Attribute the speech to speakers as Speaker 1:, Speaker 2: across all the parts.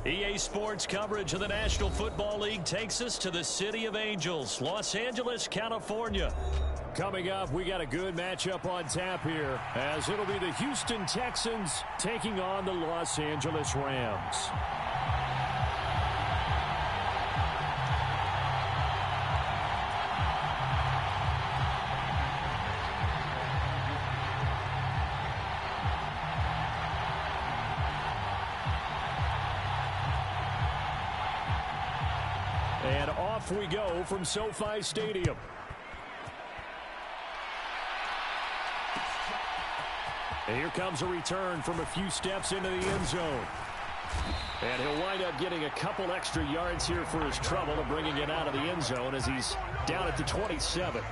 Speaker 1: EA Sports coverage of the National Football League takes us to the City of Angels, Los Angeles, California. Coming up, we got a good matchup on tap here, as it'll be the Houston Texans taking on the Los Angeles Rams. And off we go from SoFi Stadium. And here comes a return from a few steps into the end zone. And he'll wind up getting a couple extra yards here for his trouble of bringing it out of the end zone as he's down at the 27.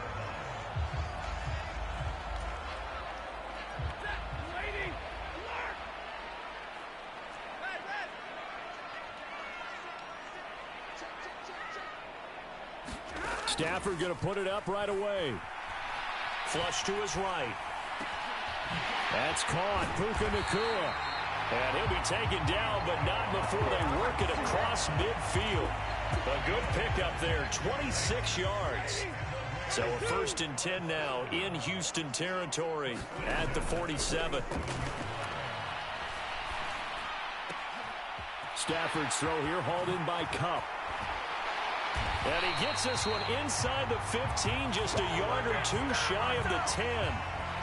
Speaker 1: Stafford going to put it up right away. Flush to his right. That's caught. Puka Nacua. And he'll be taken down, but not before they work it across midfield. A good pickup there, 26 yards. So a 1st and 10 now in Houston territory at the 47. Stafford's throw here hauled in by Kupp. And he gets this one inside the 15, just a yard or two shy of the 10.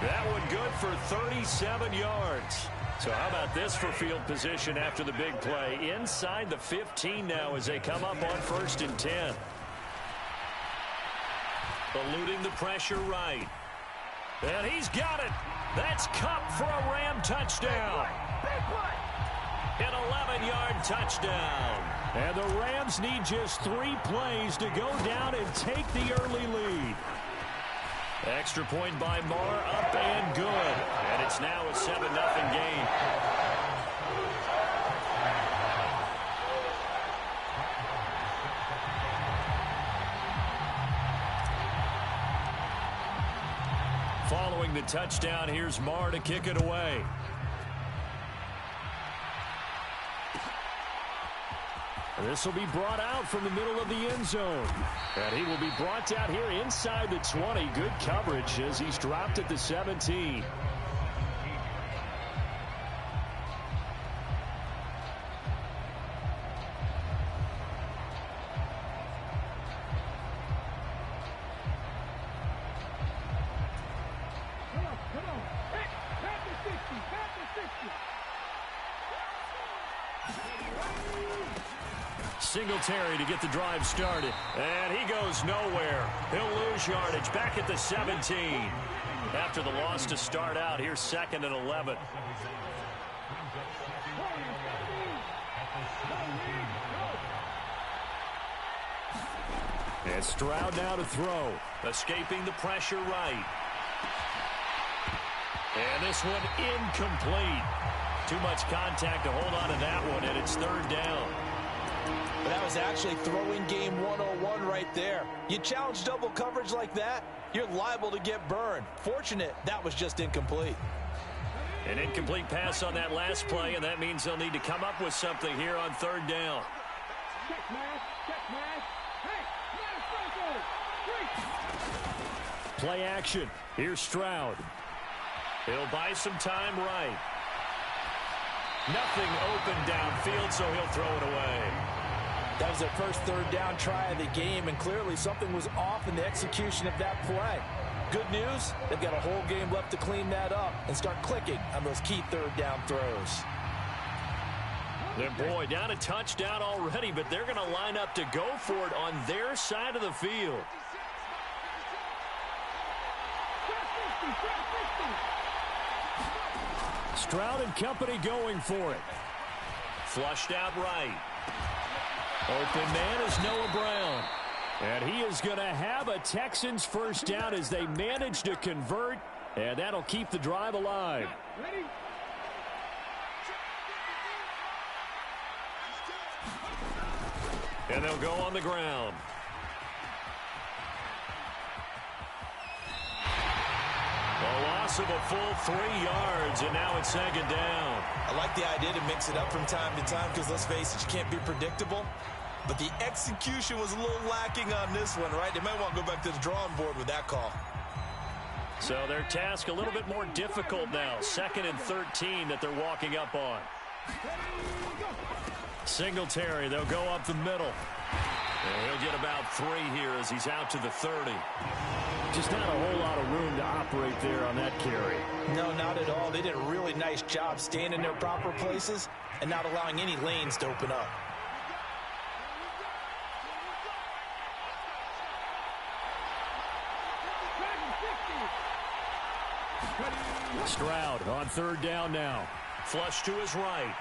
Speaker 1: That one good for 37 yards. So how about this for field position after the big play? Inside the 15 now as they come up on 1st and 10. Eluding the pressure right. And he's got it. That's Kupp for a Ram touchdown. An 11-yard touchdown. And the Rams need just 3 plays to go down and take the early lead. Extra point by Marr, up and good. And it's now a 7-0 game. Following the touchdown, here's Marr to kick it away. This will be brought out from the middle of the end zone. And he will be brought out here inside the 20. Good coverage as he's dropped at the 17. Singletary to get the drive started. And he goes nowhere. He'll lose yardage back at the 17. After the loss to start out, here's 2nd and 11. And Stroud now to throw. Escaping the pressure right. And this one incomplete. Too much contact to hold on to that one, and it's 3rd down.
Speaker 2: But that was actually throwing game 101 right there. You challenge double coverage like that, you're liable to get burned. Fortunate that was just incomplete.
Speaker 1: An incomplete pass on that last play, and that means they'll need to come up with something here on 3rd down. Play action. Here's Stroud. He'll buy some time right. Nothing open downfield, so he'll throw it away.
Speaker 2: That was their first 3rd down try of the game, and clearly something was off in the execution of that play. Good news, they've got a whole game left to clean that up and start clicking on those key 3rd down throws.
Speaker 1: And boy, down a touchdown already, but they're going to line up to go for it on their side of the field. Stroud and company going for it. Flushed out right. Open man is Noah Brown. And he is going to have a Texans 1st down as they manage to convert. And that'll keep the drive alive. And they'll go on the ground. A loss of a full 3 yards, and now it's second down.
Speaker 2: I like the idea to mix it up from time to time because, let's face it, you can't be predictable. But the execution was a little lacking on this one, right? They might want to go back to the drawing board with that call.
Speaker 1: So their task a little bit more difficult now. 2nd and 13 that they're walking up on. Singletary, they'll go up the middle. And he'll get about 3 here as he's out to the 30.
Speaker 3: Just not a whole lot of room to operate there on that carry.
Speaker 2: No, not at all. They did a really nice job staying in their proper places and not allowing any lanes to open up.
Speaker 1: Stroud on 3rd down now. Flush to his right.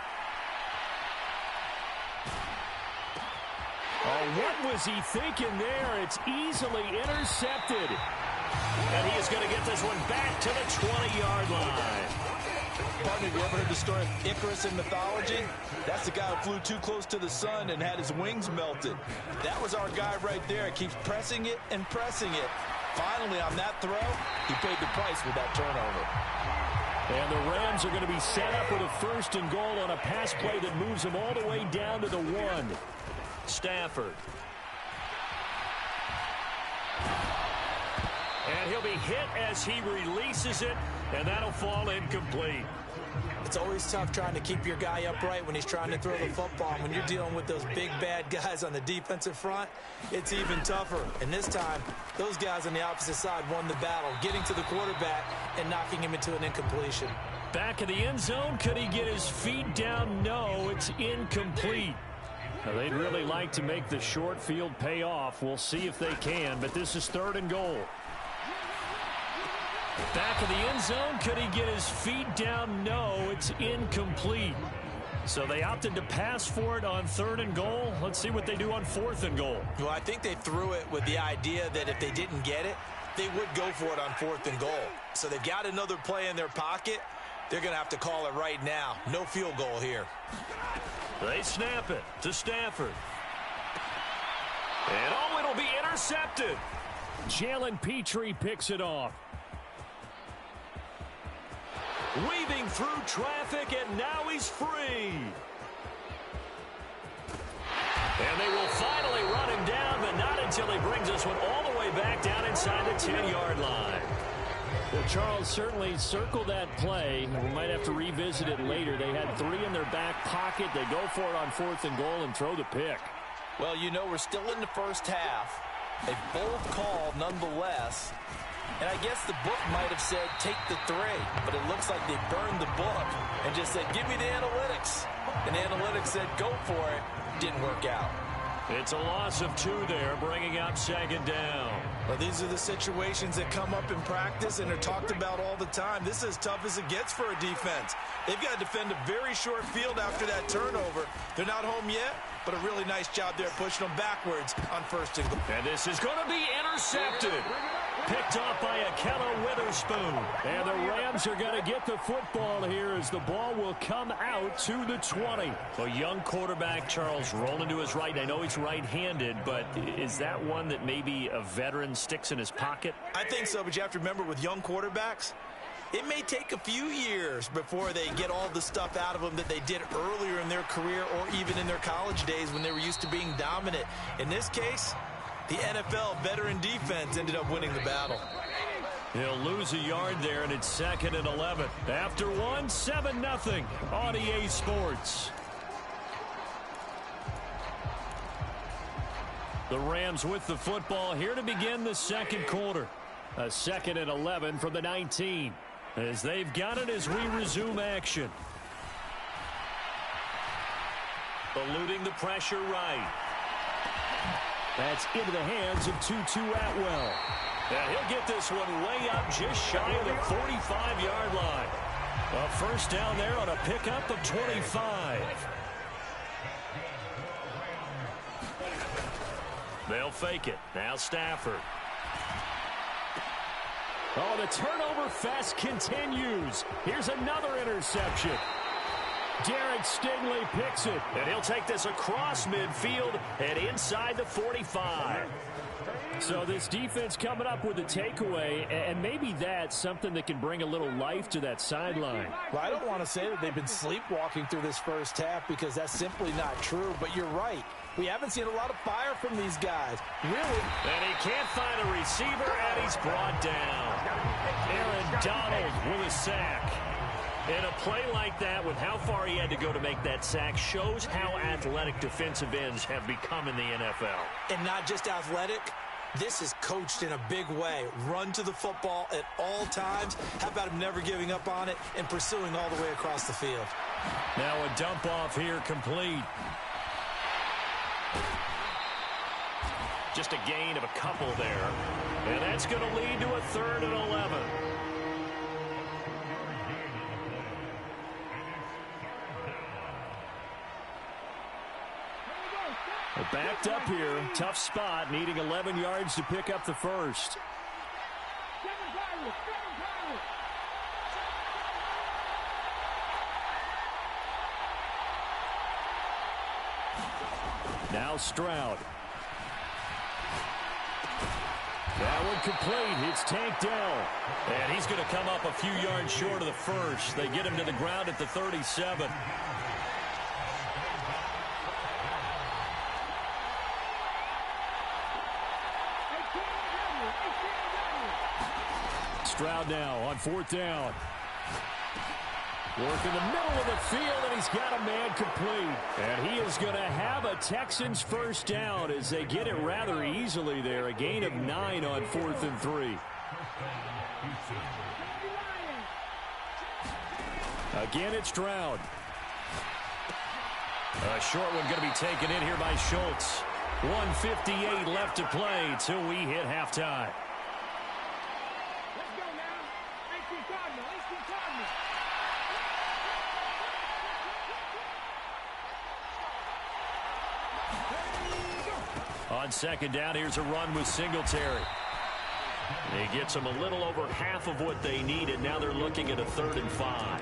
Speaker 3: Oh, what was he thinking there? It's easily intercepted.
Speaker 1: And he is going to get this one back to the 20-yard line.
Speaker 2: Partner, have you ever heard the story of Icarus in mythology? That's the guy who flew too close to the sun and had his wings melted. That was our guy right there. He keeps pressing it and pressing it. Finally, on that throw, he paid the price with that turnover.
Speaker 3: And the Rams are going to be set up with a 1st and goal on a pass play that moves them all the way down to the 1.
Speaker 1: Stafford. And he'll be hit as he releases it, and that'll fall incomplete.
Speaker 2: It's always tough trying to keep your guy upright when he's trying to throw the football. When you're dealing with those big, bad guys on the defensive front, it's even tougher. And this time, those guys on the opposite side won the battle, getting to the quarterback and knocking him into an incompletion.
Speaker 3: Back of the end zone, could he get his feet down? No, it's incomplete. Now, they'd really like to make the short field pay off. We'll see if they can, but this is 3rd and goal. Back of the end zone, could he get his feet down? No, it's incomplete. So they opted to pass for it on 3rd and goal. Let's see what they do on 4th and goal.
Speaker 2: Well, I think they threw it with the idea that if they didn't get it, they would go for it on 4th and goal. So they've got another play in their pocket. They're going to have to call it right now. No field goal here.
Speaker 1: They snap it to Stafford. And oh, it'll be intercepted.
Speaker 3: Jalen Petrie picks it off.
Speaker 1: Weaving through traffic, and now he's free. And they will finally run him down, but not until he brings this one all the way back down inside the 10-yard line.
Speaker 3: Well, Charles, certainly circle that play. We might have to revisit it later. They had 3 in their back pocket. They go for it on 4th and goal and throw the pick.
Speaker 2: Well, you know, we're still in the first half. A bold call nonetheless. And I guess the book might have said take the 3, but it looks like they burned the book and just said give me the analytics. And the analytics said go for it. Didn't work out.
Speaker 1: It's a loss of 2 there, bringing up 2nd down.
Speaker 2: Well, these are the situations that come up in practice and are talked about all the time. This is as tough as it gets for a defense. They've got to defend a very short field after that turnover. They're not home yet, but a really nice job there pushing them backwards on 1st and goal.
Speaker 1: And this is going to be intercepted. Picked off by Akello Witherspoon.
Speaker 3: And the Rams are going to get the football here as the ball will come out to the 20.
Speaker 1: A young quarterback, Charles, rolling to his right. I know he's right-handed, but is that one that maybe a veteran sticks in his pocket?
Speaker 2: I think so, but you have to remember with young quarterbacks, it may take a few years before they get all the stuff out of them that they did earlier in their career or even in their college days when they were used to being dominant. In this case, the NFL veteran defense ended up winning the battle.
Speaker 1: He'll lose a yard there, and it's 2nd and 11.
Speaker 3: After 1, 7-0 on EA Sports. The Rams with the football here to begin the 2nd quarter. A 2nd and 11 from the 19. As they've got it as we resume action.
Speaker 1: Eluding the pressure right.
Speaker 3: That's into the hands of Tutu Atwell.
Speaker 1: And he'll get this one way up just shy of the 45-yard line. A 1st down there on a pickup of 25. They'll fake it. Now Stafford.
Speaker 3: Oh, the turnover fest continues. Here's another interception. Derek Stingley picks it.
Speaker 1: And he'll take this across midfield and inside the 45.
Speaker 3: So this defense coming up with a takeaway, and maybe that's something that can bring a little life to that sideline.
Speaker 2: Well, I don't want to say that they've been sleepwalking through this first half because that's simply not true, but you're right. We haven't seen a lot of fire from these guys, really.
Speaker 1: And he can't find a receiver, and he's brought down. Aaron Donald with a sack. And a play like that, with how far he had to go to make that sack, shows how athletic defensive ends have become in the NFL.
Speaker 2: And not just athletic. This is coached in a big way. Run to the football at all times. How about him never giving up on it and pursuing all the way across the field?
Speaker 3: Now a dump off here complete.
Speaker 1: Just a gain of a couple there. And that's going to lead to a 3rd and 11.
Speaker 3: Backed up here. Tough spot. Needing 11 yards to pick up the first. Now Stroud. That one complete. It's tanked down.
Speaker 1: And he's going to come up a few yards short of the first. They get him to the ground at the 37.
Speaker 3: Stroud now on 4th down. Work in the middle of the field, and he's got a man complete. And he is going to have a Texans first down as they get it rather easily there. A gain of 9 on 4th and 3. Again, it's Stroud.
Speaker 1: A short one going to be taken in here by Schultz. 1:58 left to play till we hit halftime. On 2nd down, here's a run with Singletary. He gets them a little over half of what they needed. Now they're looking at a 3rd and 5.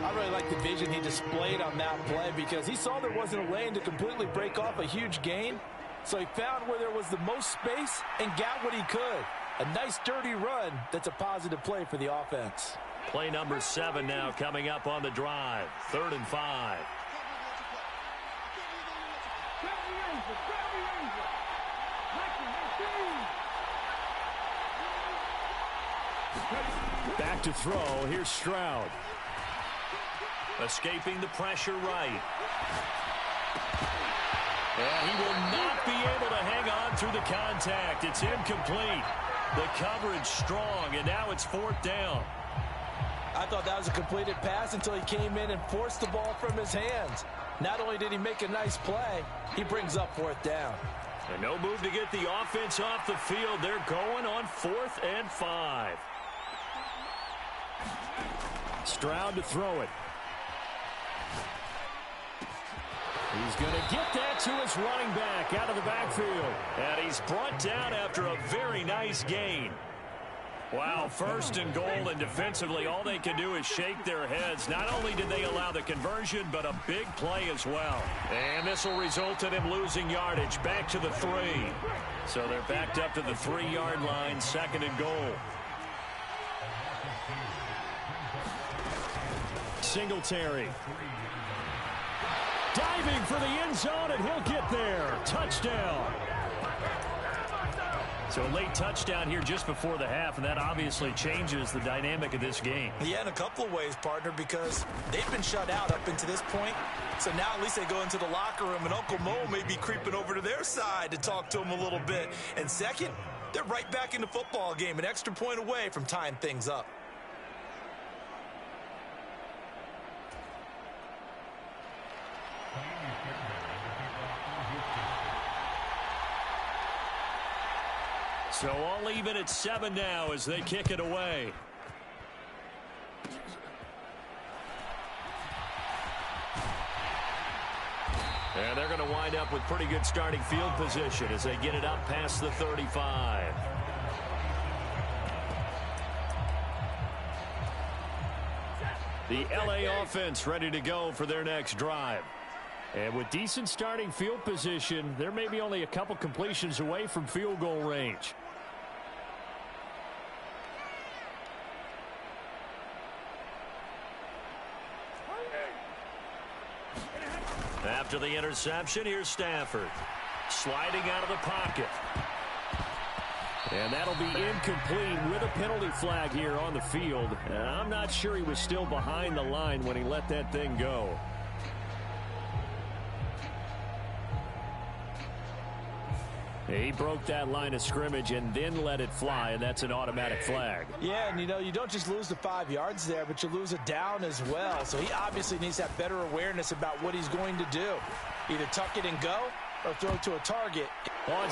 Speaker 2: I really like the vision he displayed on that play because he saw there wasn't a lane to completely break off a huge gain. So he found where there was the most space and got what he could. A nice, dirty run that's a positive play for the offense.
Speaker 1: Play number 7 now coming up on the drive. 3rd and 5.
Speaker 3: Back to throw. Here's Stroud.
Speaker 1: Escaping the pressure right. And he will not be able to hang on through the contact. It's incomplete. The coverage strong, and now it's 4th down.
Speaker 2: I thought that was a completed pass until he came in and forced the ball from his hands. Not only did he make a nice play, he brings up 4th down.
Speaker 1: And no move to get the offense off the field. They're going on 4th and 5.
Speaker 3: Stroud to throw it. He's going to get that to his running back out of the backfield.
Speaker 1: And he's brought down after a very nice gain. Wow, 1st and goal, and defensively all they can do is shake their heads. Not only did they allow the conversion, but a big play as well. And this will result in him losing yardage back to the 3. So they're backed up to the 3-yard line, 2nd and goal.
Speaker 3: Singletary. Diving for the end zone, and he'll get there. Touchdown.
Speaker 1: So a late touchdown here just before the half, and that obviously changes the dynamic of this game.
Speaker 2: Yeah, in a couple of ways, partner, because they've been shut out up until this point. So now at least they go into the locker room, and Uncle Mo may be creeping over to their side to talk to them a little bit. And second, they're right back in the football game, an extra point away from tying things up.
Speaker 1: So all even at 7 now as they kick it away. And they're going to wind up with pretty good starting field position as they get it up past the 35. The LA offense ready to go for their next drive. And with decent starting field position, there may be only a couple completions away from field goal range. After the interception, here's Stafford. Sliding out of the pocket. And that'll be incomplete with a penalty flag here on the field. I'm not sure he was still behind the line when he let that thing go. He broke that line of scrimmage and then let it fly, and that's an automatic flag.
Speaker 2: Yeah, and you don't just lose the 5 yards there, but you lose a down as well. So he obviously needs to have better awareness about what he's going to do. Either tuck it and go or throw to a target.
Speaker 3: On